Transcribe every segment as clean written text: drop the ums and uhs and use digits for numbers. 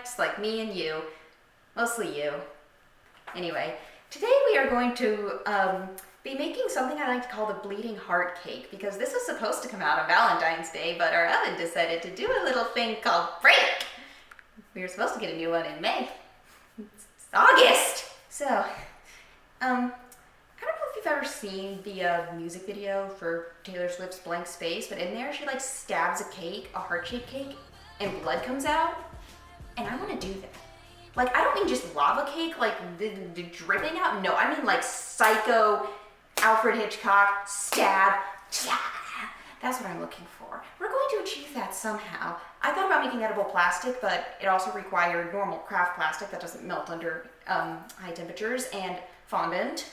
projects, like me and you. Mostly you. Anyway, today we are going to be making something I like to call the bleeding heart cake, because this is supposed to come out on Valentine's Day, but our oven decided to do a little thing called break. We were supposed to get a new one in May. It's August! So, I don't know if you've ever seen the music video for Taylor Swift's Blank Space, but in there she like stabs a cake, a heart-shaped cake, and blood comes out. And I want to do that. Like, I don't mean just lava cake, like the dripping out. No, I mean like psycho Alfred Hitchcock stab. That's what I'm looking for. We're going to achieve that somehow. I thought about making edible plastic, but it also required normal craft plastic that doesn't melt under high temperatures, and fondant.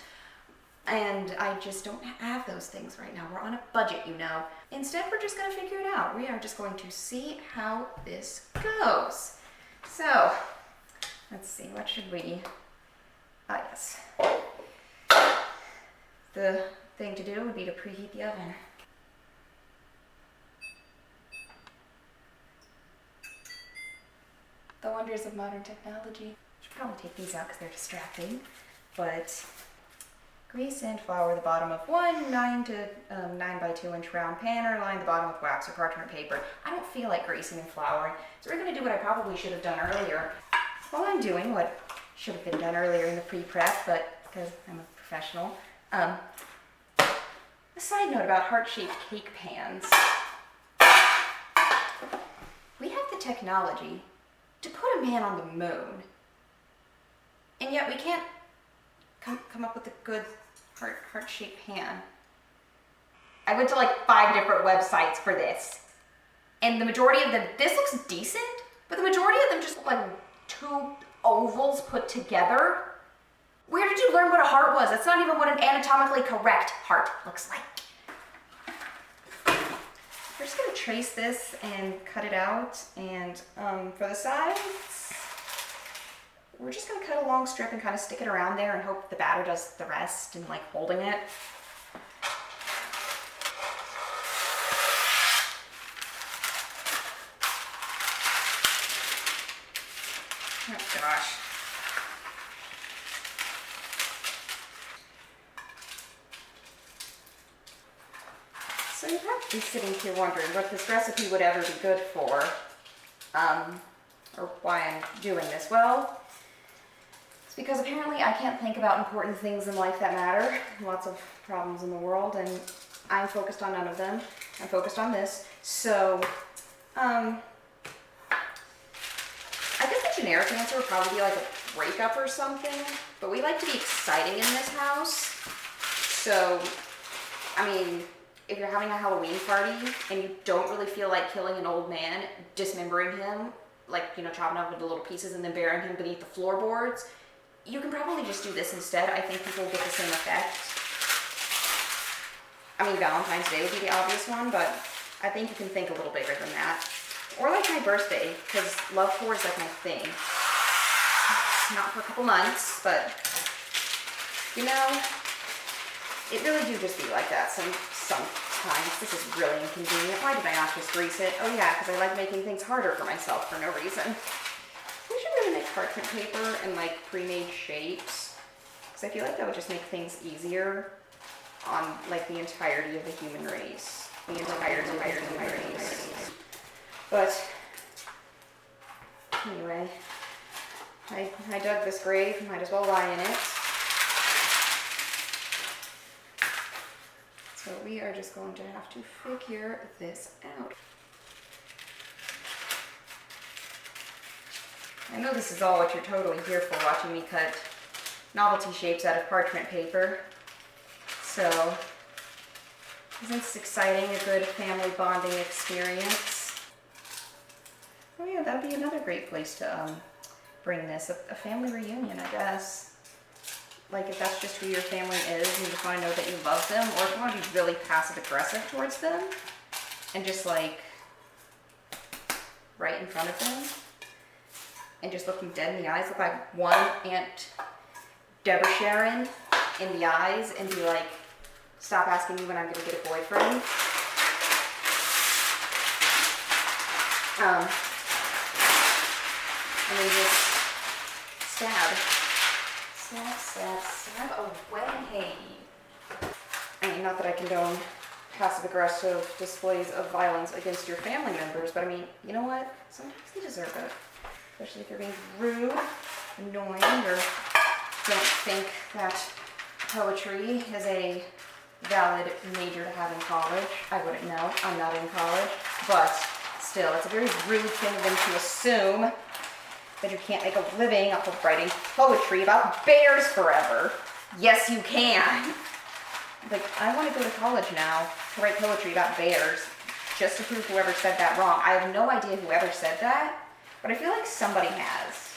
And I just don't have those things right now. We're on a budget, you know. Instead, we're just gonna figure it out. We are just going to see how this goes. So, let's see, what should we, yes. The thing to do would be to preheat the oven. The wonders of modern technology. Should probably take these out because they're distracting, but grease and flour the bottom of one 9 by 2 inch round pan, or line the bottom with wax or parchment paper. I don't feel like greasing and flouring, so we're going to do what I probably should have done earlier. While I'm doing what should have been done earlier in the pre-prep, but because I'm a professional. A side note about heart-shaped cake pans. We have the technology to put a man on the moon, and yet we can't come up with a good heart-shaped pan. I went to like 5 different websites for this, and the majority of them, this looks decent, but the majority of them just look like 2 ovals put together. Where did you learn what a heart was? That's not even what an anatomically correct heart looks like. We're just gonna trace this and cut it out, and for the sides, we're just gonna cut a long strip and kind of stick it around there and hope the batter does the rest and like holding it. Oh gosh. So you have to be sitting here wondering what this recipe would ever be good for, or why I'm doing this. Well, it's because apparently I can't think about important things in life that matter. Lots of problems in the world, and I'm focused on none of them. I'm focused on this. So, I guess the generic answer would probably be like a breakup or something, but we like to be exciting in this house. So, I mean, if you're having a Halloween party and you don't really feel like killing an old man, dismembering him, like, you know, chopping up into little pieces and then burying him beneath the floorboards, you can probably just do this instead. I think people will get the same effect. I mean, Valentine's Day would be the obvious one, but I think you can think a little bigger than that. Or like my birthday, because love for is like my thing. Not for a couple months, but, you know, it really do just be like that sometimes. This is really inconvenient. Why did I not just grease it? Oh yeah, because I like making things harder for myself for no reason. We should really make parchment paper and like pre-made shapes, because I feel like that would just make things easier on like the entirety of the human race. The entirety of the human race. But anyway, I dug this grave, might as well lie in it. So we are just going to have to figure this out. I know this is all what you're totally here for, watching me cut novelty shapes out of parchment paper. So, isn't this exciting, a good family bonding experience? Oh yeah, that would be another great place to bring this, a family reunion, I guess. Like, if that's just who your family is and you just want to know that you love them, or if you want to be really passive-aggressive towards them and just like right in front of them and just look them dead in the eyes, look like one Aunt Deborah Sharon in the eyes and be like, stop asking me when I'm going to get a boyfriend. And then just stab. Stab, stab, stab away. I mean, not that I condone passive-aggressive displays of violence against your family members, but I mean, you know what? Sometimes they deserve it. Especially if you're being rude, annoying, or don't think that poetry is a valid major to have in college. I wouldn't know. I'm not in college. But still, it's a very rude thing of them to assume that you can't make a living off of writing poetry about bears forever. Yes, you can. Like, I want to go to college now to write poetry about bears just to prove whoever said that wrong. I have no idea whoever said that, but I feel like somebody has.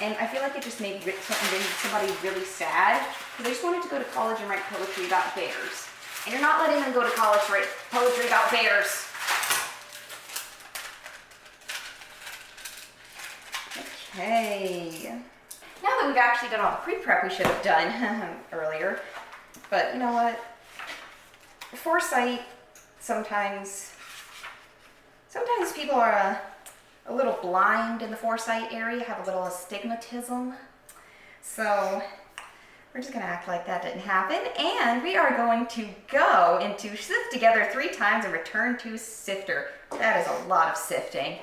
And I feel like it just made somebody really sad because they just wanted to go to college and write poetry about bears. And you're not letting them go to college to write poetry about bears. Okay. Now that we've actually done all the pre-prep we should have done earlier, but you know what? Foresight, sometimes people are a little blind in the foresight area, have a little astigmatism. So we're just gonna act like that didn't happen, and we are going to go into sift together 3 times and return to sifter. That is a lot of sifting.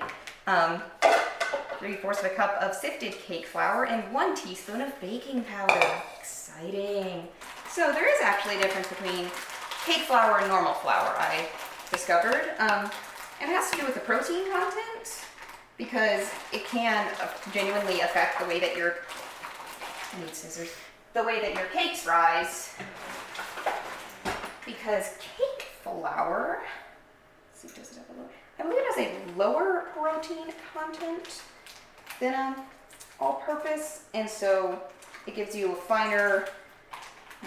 3/4 of a cup of sifted cake flour and 1 teaspoon of baking powder. Exciting. So there is actually a difference between cake flour and normal flour, I discovered. It has to do with the protein content because it can genuinely affect the way that your, I need scissors, the way that your cakes rise. Because cake flour, let's see, does it have a lower, I believe it has a lower protein content than all-purpose, and so it gives you a finer,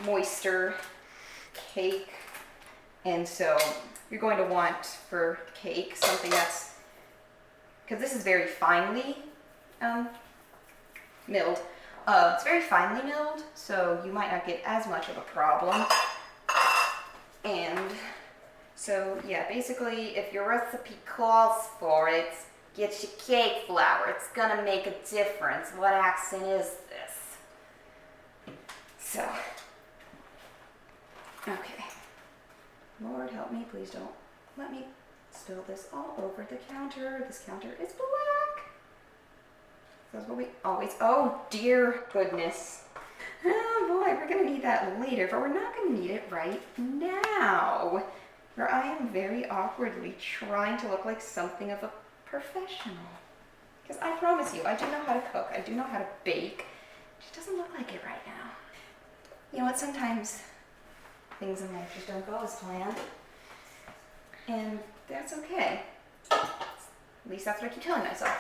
moister cake. And so you're going to want for cake something that's, because this is very finely milled. It's very finely milled, so you might not get as much of a problem. And so yeah, basically if your recipe calls for it, get your cake flour. It's gonna make a difference. What accent is this? So, okay. Lord help me, please don't let me spill this all over the counter. This counter is black. That's what we always, oh dear goodness. Oh boy, we're gonna need that later, but we're not gonna need it right now. Where I am very awkwardly trying to look like something of a professional. Because I promise you, I do know how to cook, I do know how to bake. It just doesn't look like it right now. You know what, sometimes things in life just don't go as planned. And that's okay. At least that's what I keep telling myself.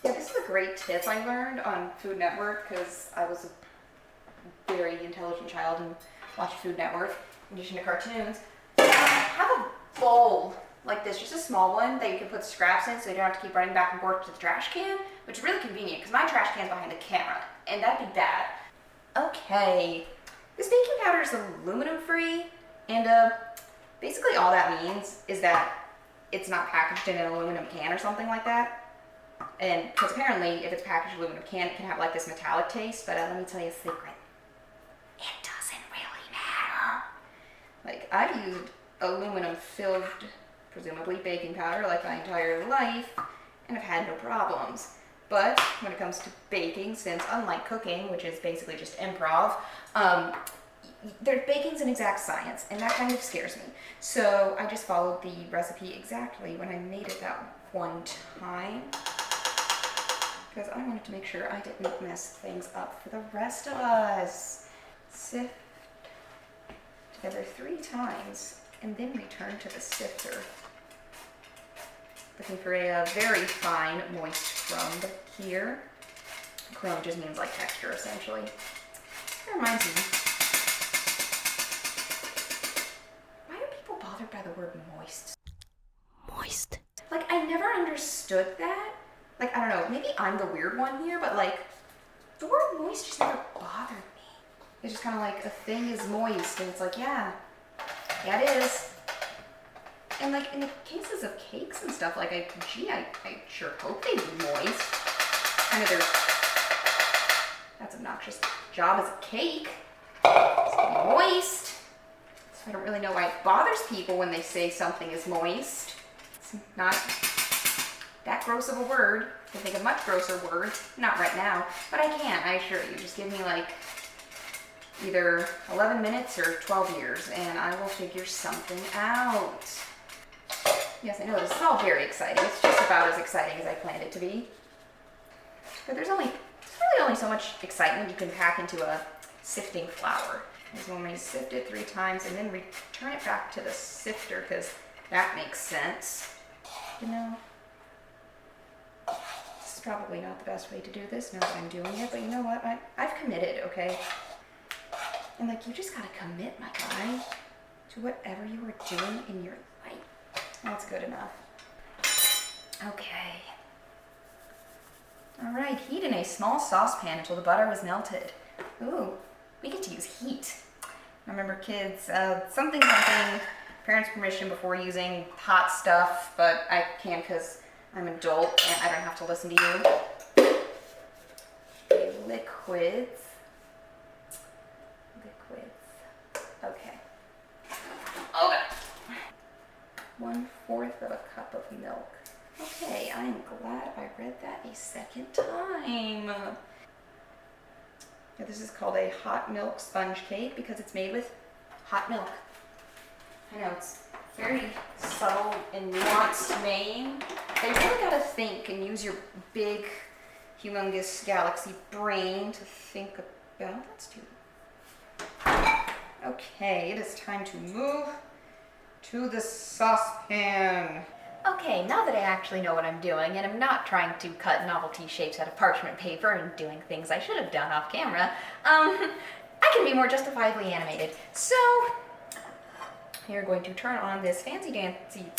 Yeah, this is a great tip I learned on Food Network because I was a very intelligent child and watched Food Network in addition to cartoons. Have a bowl like this, just a small one that you can put scraps in so you don't have to keep running back and forth to the trash can, which is really convenient because my trash can's behind the camera, and that'd be bad. Okay, this baking powder is aluminum free, and basically all that means is that it's not packaged in an aluminum can or something like that. And because apparently if it's packaged in aluminum can, it can have like this metallic taste, but let me tell you a secret. It doesn't really matter. Like, I've used aluminum filled, presumably baking powder like my entire life, and I've had no problems. But when it comes to baking, since unlike cooking, which is basically just improv, baking's an exact science, and that kind of scares me. So I just followed the recipe exactly when I made it that one time, because I wanted to make sure I didn't mess things up for the rest of us. Sift together 3 times, and then return to the sifter. Looking for a very fine, moist crumb here. Crumb just means like texture, essentially. That reminds me. Why are people bothered by the word moist? Moist. Like, I never understood that. Like, I don't know, maybe I'm the weird one here, but like, the word moist just never bothered me. It's just kind of like, a thing is moist, and it's like, yeah, it is. And like, in the cases of cakes and stuff, like, I sure hope they be moist. kind of their, that's obnoxious, job as a cake. It's gonna be moist. So I don't really know why it bothers people when they say something is moist. It's not that gross of a word. I can think of much grosser words. Not right now, but I can, I assure you. Just give me like either 11 minutes or 12 years and I will figure something out. Yes, I know this is all very exciting. It's just about as exciting as I planned it to be. But there's really only so much excitement you can pack into a sifting flour. Is when we sift it 3 times and then return it back to the sifter because that makes sense. You know, this is probably not the best way to do this now that I'm doing it, but you know what? I've committed, okay? And like, you just gotta commit, my guy, to whatever you are doing in your life. That's good enough. Okay. All right, heat in a small saucepan until the butter was melted. Ooh, we get to use heat. Remember, kids, something, parents' permission before using hot stuff, but I can because I'm an adult and I don't have to listen to you. Okay, liquids. Okay. Okay. 1/4 of a cup of milk. Okay, I am glad I read that a second time. Now, this is called a hot milk sponge cake because it's made with hot milk. I know it's very subtle and nuanced name. But you really gotta think and use your big, humongous galaxy brain to think about. Let's do. Okay, it is time to move to the saucepan. Okay, now that I actually know what I'm doing and I'm not trying to cut novelty shapes out of parchment paper and doing things I should have done off camera, I can be more justifiably animated. So, we are going to turn on this fancy-dancy,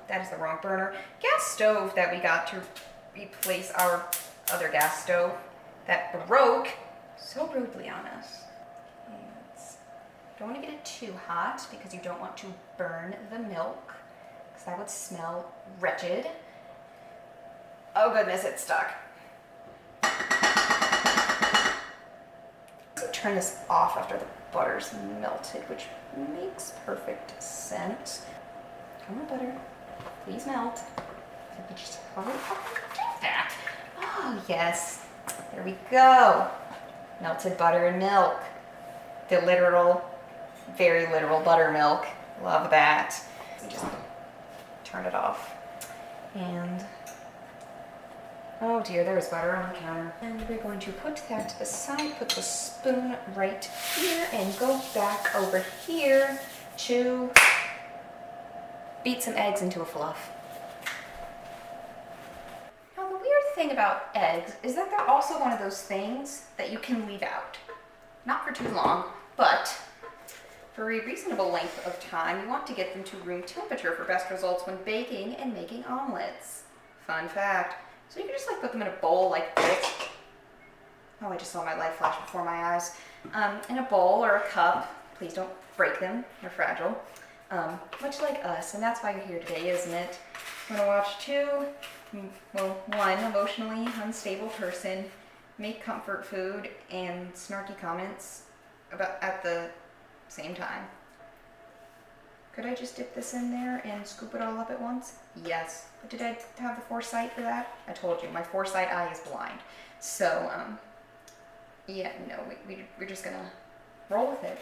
that is the wrong burner, gas stove that we got to replace our other gas stove that broke so rudely on us. Don't want to get it too hot because you don't want to burn the milk because that would smell wretched. Oh goodness, it's stuck. Turn this off after the butter's melted, which makes perfect sense. Come on, butter, please melt. If you just hurry up and do that. Oh yes, there we go. Melted butter and milk. The literal, very literal buttermilk. Love that. Just turn it off. And, oh dear, there's butter on the counter. And we're going to put that to the side, put the spoon right here, and go back over here to beat some eggs into a fluff. Now, the weird thing about eggs is that they're also one of those things that you can leave out. Not for too long, but for a reasonable length of time, you want to get them to room temperature for best results when baking and making omelets. Fun fact. So you can just like put them in a bowl like this. Oh, I just saw my life flash before my eyes. In a bowl or a cup. Please don't break them, they're fragile. Much like us, and that's why you're here today, isn't it? I'm gonna watch one emotionally unstable person make comfort food and snarky comments at the same time. Could I just dip this in there and scoop it all up at once? Yes. But did I have the foresight for that? I told you, my foresight eye is blind. So, yeah, no, we're just gonna roll with it.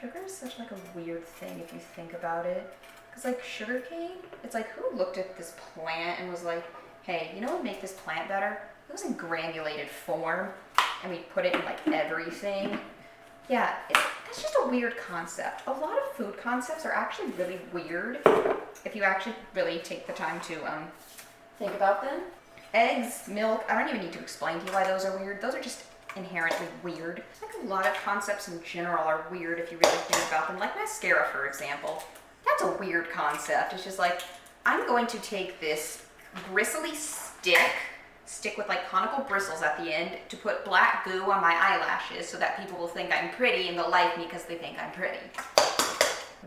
Sugar is such like a weird thing if you think about it. Because like sugar cane, it's like who looked at this plant and was like, hey, you know what would make this plant better? It was in granulated form and we put it in like everything. Yeah, it's just a weird concept. A lot of food concepts are actually really weird if you actually really take the time to think about them. Eggs, milk, I don't even need to explain to you why those are weird. Those are just inherently weird. Like a lot of concepts in general are weird if you really think about them. Like mascara, for example. That's a weird concept. It's just like, I'm going to take this bristly stick with like conical bristles at the end to put black goo on my eyelashes so that people will think I'm pretty and they'll like me because they think I'm pretty.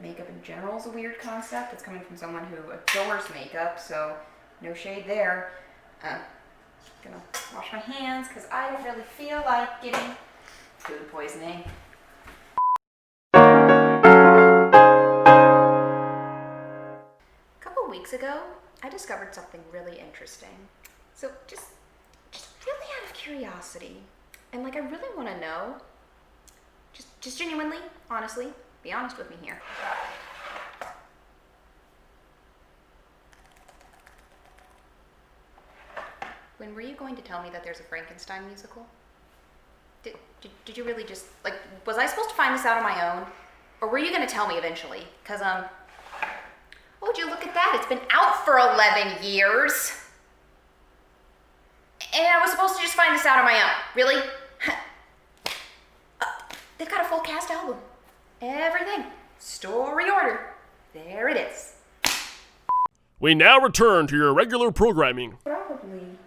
Makeup in general is a weird concept. It's coming from someone who adores makeup, so no shade there. Gonna wash my hands because I don't really feel like getting food poisoning. A couple weeks ago, I discovered something really interesting. So just really out of curiosity, and like I really want to know, just genuinely, honestly, be honest with me here. When were you going to tell me that there's a Frankenstein musical? Did you really just, like, was I supposed to find this out on my own? Or were you going to tell me eventually? Because, oh, would you look at that? It's been out for 11 years. And I was supposed to just find this out on my own. Really? They've got a full cast album. Everything. Story order. There it is. We now return to your regular programming. Probably.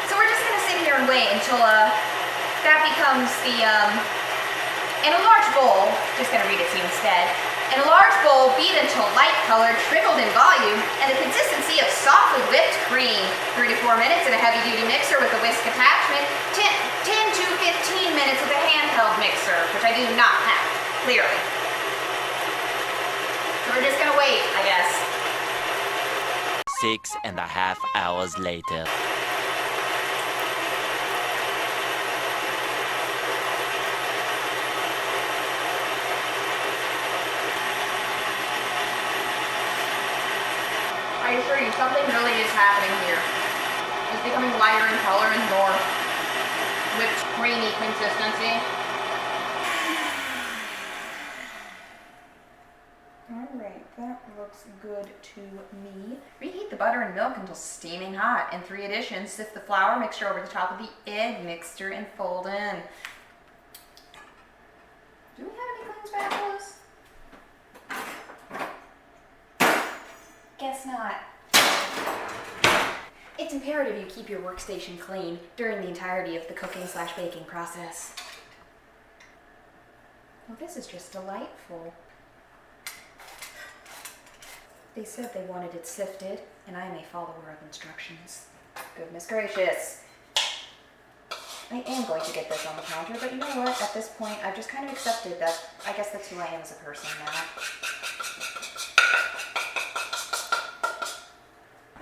So we're just gonna sit here and wait until that becomes the in a large bowl. Just gonna read it to you instead. In a large bowl, beat until light colored, trickled in volume, and the consistency of softly whipped cream. 3 to 4 minutes in a heavy-duty mixer with a whisk attachment. 10 to 15 minutes with a handheld mixer, which I do not have, clearly. So we're just gonna wait, I guess. 6.5 hours later. I assure you, something really is happening here. It's becoming lighter in color and more whipped creamy consistency. Alright, that looks good to me. Reheat the butter and milk until steaming hot. In 3 additions, sift the flour mixture over the top of the egg mixture and fold in. Do we have any clean spatulas? Guess not. It's imperative you keep your workstation clean during the entirety of the cooking/baking process. Well, this is just delightful. They said they wanted it sifted, and I am a follower of instructions. Goodness gracious. I am going to get this on the counter, but you know what? At this point, I've just kind of accepted that I guess that's who I am as a person now.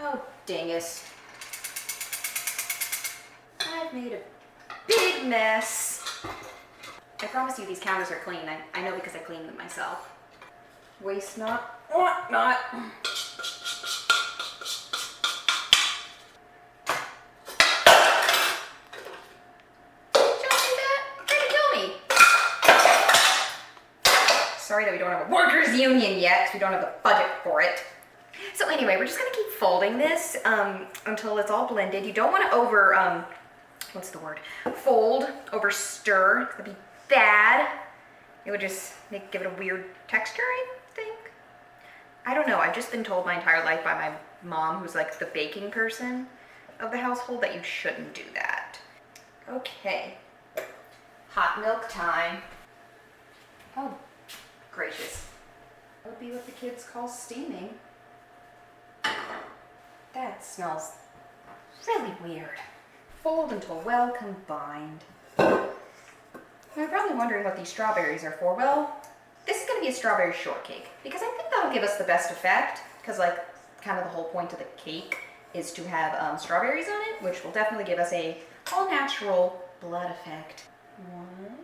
Oh, dingus. I've made a big mess. I promise you these counters are clean. I know because I cleaned them myself. Waste not, want not. Just do that? Try to kill me. Sorry that we don't have a workers' union yet, because we don't have the budget for it. So anyway, we're just gonna keep folding this until it's all blended. You don't want to over, what's the word? Fold, over stir. That'd be bad. It would just give it a weird texture, I think. I don't know. I've just been told my entire life by my mom, who's like the baking person of the household, that you shouldn't do that. Okay. Hot milk time. Oh, gracious. That would be what the kids call steaming. That smells really weird. Fold until well combined. You're probably wondering what these strawberries are for. Well, this is going to be a strawberry shortcake because I think that'll give us the best effect, because like kind of the whole point of the cake is to have strawberries on it, which will definitely give us a all-natural blood effect. 1.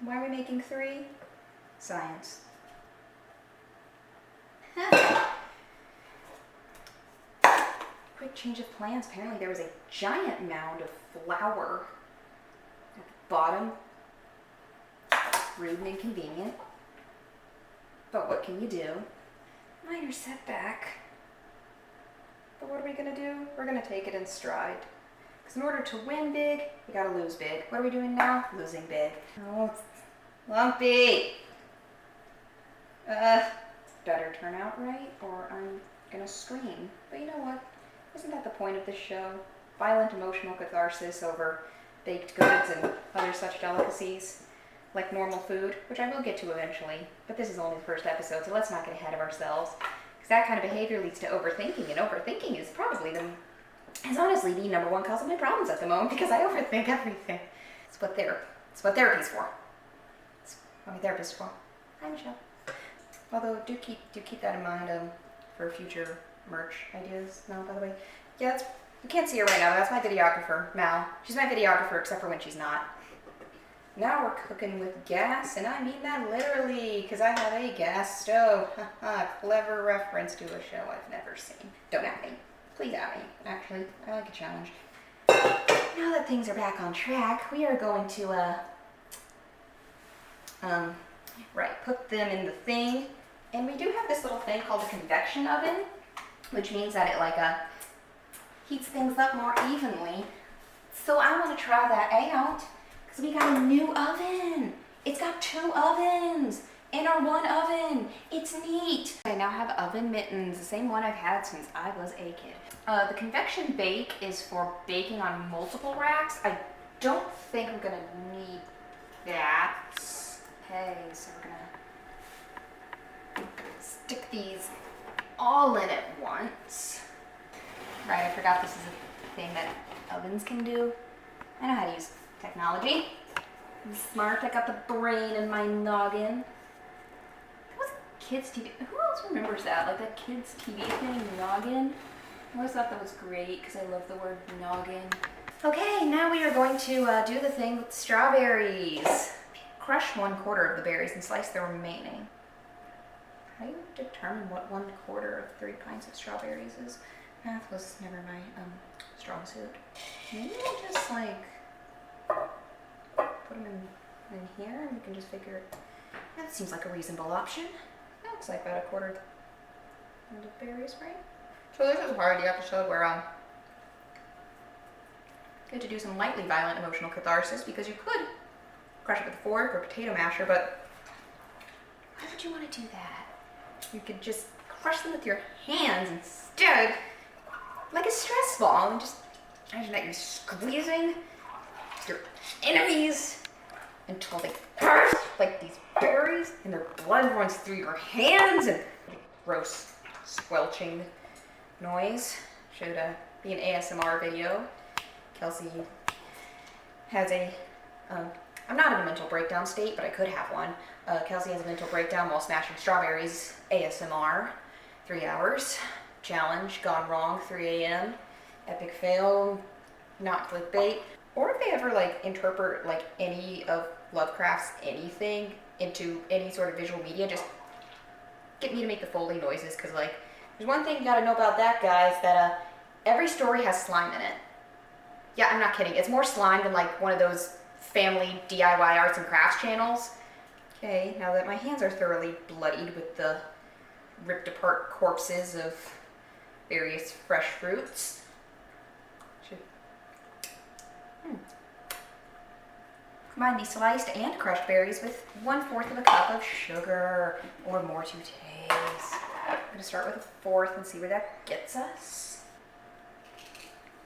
Why are we making 3? Science. Quick change of plans. Apparently there was a giant mound of flour at the bottom. Rude and inconvenient. But what can you do? Minor setback. But what are we gonna do? We're gonna take it in stride. Because in order to win big, you gotta lose big. What are we doing now? Losing big. Oh, it's lumpy. Better turn out right, or I'm gonna scream. But you know what? Isn't that the point of this show? Violent emotional catharsis over baked goods and other such delicacies. like normal food, which I will get to eventually, but this is only the first episode, so let's not get ahead of ourselves. Because that kind of behavior leads to overthinking, and overthinking is probably is honestly the number one cause of my problems at the moment, because I overthink everything. It's what therapy's for. It's what my therapist is for. Hi, Michelle. Although, do keep that in mind for future merch ideas. No, by the way. Yeah, you can't see her right now. That's my videographer, Mal. She's my videographer, except for when she's not. Now we're cooking with gas, and I mean that literally, because I have a gas stove. Clever reference to a show I've never seen. Don't at me. Please at me. Actually, I like a challenge. Now that things are back on track, we are going to, put them in the thing. And we do have this little thing called a convection oven, which means that it, heats things up more evenly. So I want to try that out. We got a new oven. It's got 2 ovens in our one oven. It's neat. I now have oven mittens, the same one I've had since I was a kid. The convection bake is for baking on multiple racks. I don't think I'm gonna need that. Okay, so we're gonna stick these all in at once. Right, I forgot this is a thing that ovens can do. I know how to use technology. I'm smart. I got the brain in my noggin. That was kids' TV. Who else remembers that? Like that kids' TV thing, noggin? I always thought that was great because I love the word noggin. Okay, now we are going to do the thing with strawberries. Crush 1/4 of the berries and slice the remaining. How do you determine what 1/4 of 3 pints of strawberries is? Math was never my strong suit. Maybe we'll just put them in here and we can just figure it. That seems like a reasonable option. That looks like about 1/4 of the berries, right? So this is part of the episode where I get to do some lightly violent emotional catharsis, because you could crush it with a fork or potato masher, but why would you want to do that? You could just crush them with your hands instead, like a stress ball, and just imagine that you're squeezing your enemies until they burst like these berries and their blood runs through your hands, and gross squelching noise. Should be an ASMR video. Kelsey has I'm not in a mental breakdown state, but I could have one. Kelsey has a mental breakdown while smashing strawberries. ASMR, 3 hours. Challenge, gone wrong, 3 a.m. Epic fail, not clickbait. Or if they ever interpret any of Lovecraft's anything into any sort of visual media, just get me to make the Foley noises, because there's one thing you gotta know about that, guys, that every story has slime in it. Yeah, I'm not kidding. It's more slime than one of those family DIY arts and crafts channels. Okay, now that my hands are thoroughly bloodied with the ripped apart corpses of various fresh fruits. Combine the sliced and crushed berries with 1/4 of a cup of sugar, or more to taste. I'm going to start with 1/4 and see where that gets us.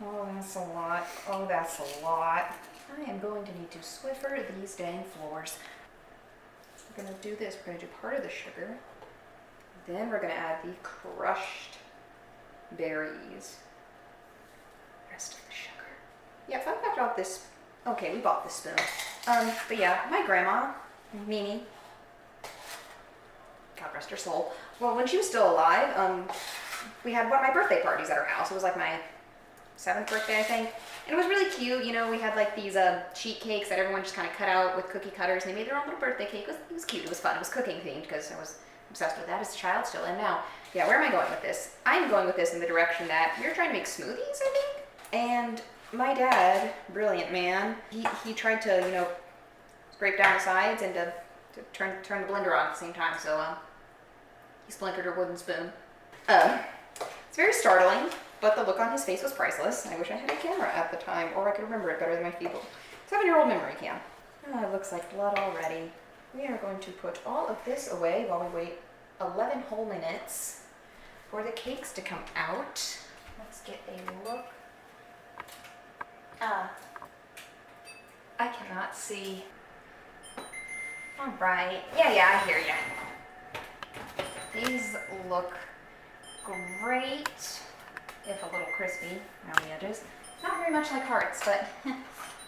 Oh, that's a lot. Oh, that's a lot. I am going to need to Swiffer these dang floors. We're going to do this. We're going to do part of the sugar. Then we're going to add the crushed berries. Rest of the sugar. Yeah, if I got out this... Okay, we bought this spoon. But yeah, my grandma, Mimi, God rest her soul. Well, when she was still alive, we had one of my birthday parties at her house. It was my 7th birthday, I think. And it was really cute. You know, we had these sheet cakes that everyone just kind of cut out with cookie cutters, and they made their own little birthday cake. It was cute. It was fun. It was cooking themed, because I was obsessed with that as a child still, and now. Yeah, where am I going with this? I'm going with this in the direction that you're trying to make smoothies, I think? And my dad, brilliant man, he tried to, scrape down the sides and to turn the blender on at the same time, so he splintered a wooden spoon. It's very startling, but the look on his face was priceless. I wish I had a camera at the time, or I could remember it better than my feeble 7-year-old memory can. Oh, it looks like blood already. We are going to put all of this away while we wait 11 whole minutes for the cakes to come out. Let's get a look. I cannot see. All right. Yeah, I hear ya. These look great, if a little crispy around the edges. Not very much like hearts, but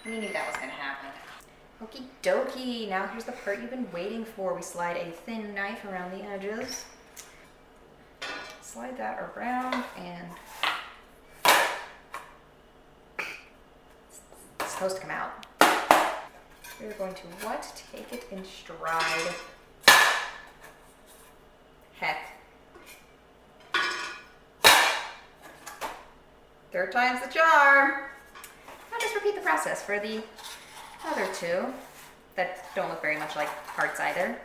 we knew that was gonna happen. Okie dokie, now here's the part you've been waiting for. We slide a thin knife around the edges. Slide that around and it's supposed to come out. We're going to what? Take it in stride. Heck. Third time's the charm. I'll just repeat the process for the other two that don't look very much like hearts either.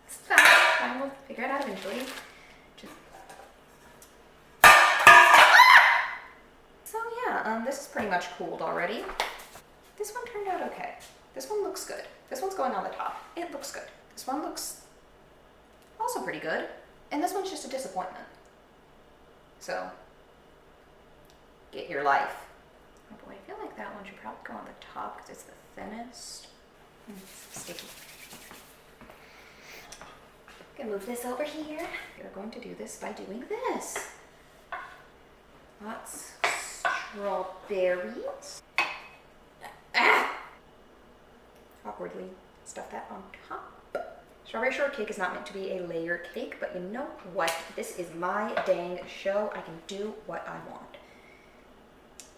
It's fine, we'll figure it out eventually. So yeah, this is pretty much cooled already. This one turned out okay. This one looks good. This one's going on the top. It looks good. This one looks also pretty good. And this one's just a disappointment. So, get your life. Oh boy, I feel like that one should probably go on the top because it's the thinnest. It's sticky. Gonna move this over here. We're going to do this by doing this. Lots of strawberries. Ah! Awkwardly stuff that on top. Strawberry shortcake is not meant to be a layer cake, but you know what? This is my dang show. I can do what I want.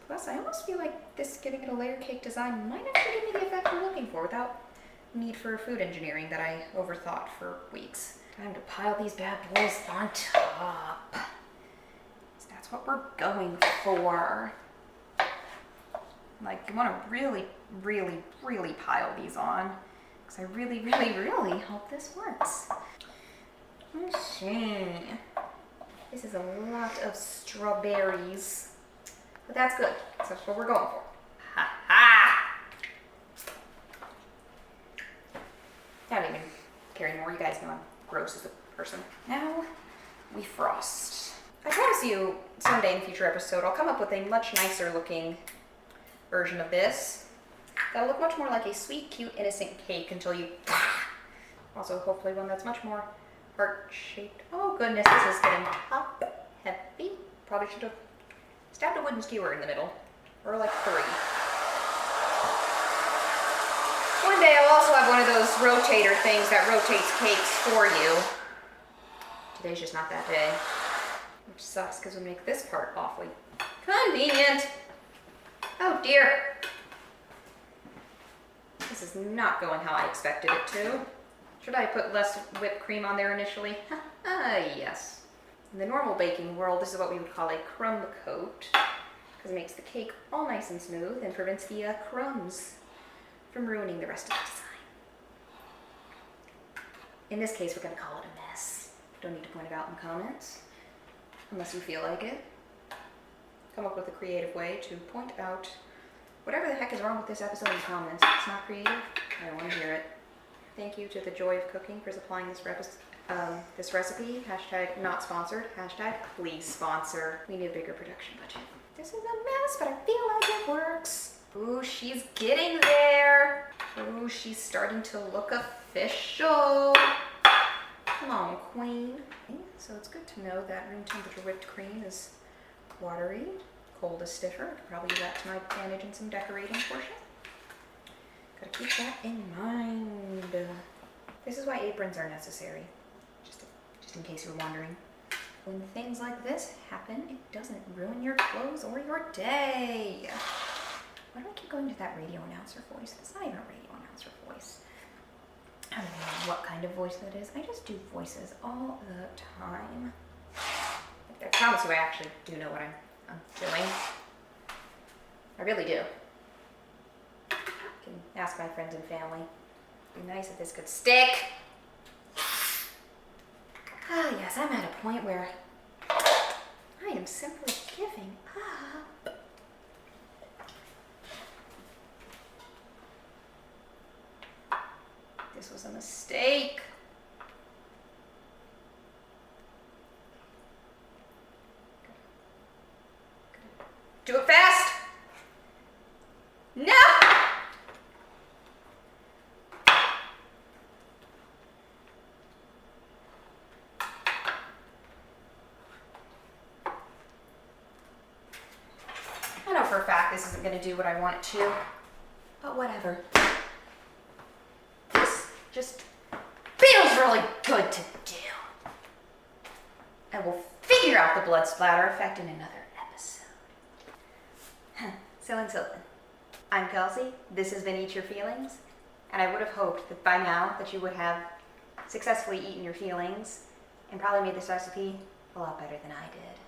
Plus, I almost feel like this giving it a layer cake design might actually give me the effect I'm looking for without need for food engineering that I overthought for weeks. Time to pile these bad boys on top. So that's what we're going for. Like, you want to really pile these on. Because I really hope this works. Let's see. This is a lot of strawberries. But that's good. That's what we're going for. Ha ha! I don't even care anymore. You guys know I'm gross as a person. Now, we frost. I promise you, someday in a future episode, I'll come up with a much nicer looking version of this. That'll look much more like a sweet, cute, innocent cake until you... Also, hopefully one that's much more heart-shaped. Oh goodness, this is getting top heavy. Probably should have stabbed a wooden skewer in the middle. Or like 3. One day I'll also have one of those rotator things that rotates cakes for you. Today's just not that day. Which sucks because we make this part awfully convenient. Oh dear. This is not going how I expected it to. Should I put less whipped cream on there initially? Yes. In the normal baking world, this is what we would call a crumb coat, because it makes the cake all nice and smooth and prevents the crumbs from ruining the rest of the design. In this case, we're going to call it a mess. Don't need to point it out in the comments, unless you feel like it. Come up with a creative way to point out whatever the heck is wrong with this episode in comments. If it's not creative, I don't want to hear it. Thank you to The Joy of Cooking for supplying this recipe. Hashtag not sponsored. Hashtag please sponsor. We need a bigger production budget. This is a mess, but I feel like it works. Ooh, she's getting there. Ooh, she's starting to look official. Come on, queen. So it's good to know that room temperature whipped cream is watery. Cold is stiffer. I could probably use that to my advantage in some decorating portion. Gotta keep that in mind. This is why aprons are necessary. Just in case you were wondering. When things like this happen, it doesn't ruin your clothes or your day. Why do I keep going to that radio announcer voice? It's not even a radio announcer voice. I don't know what kind of voice that is. I just do voices all the time. I promise you I actually do know what I'm doing. I really do. I can ask my friends and family. It'd be nice if this could stick. Ah, yes, I'm at a point where I am simply giving up. This was a mistake. Do it fast. No! this isn't gonna do what I want it to, but whatever. This just feels really good to do. And we'll figure out the blood splatter effect in another episode. So until then, I'm Kelsey, this has been Eat Your Feelings, and I would have hoped that by now that you would have successfully eaten your feelings and probably made this recipe a lot better than I did.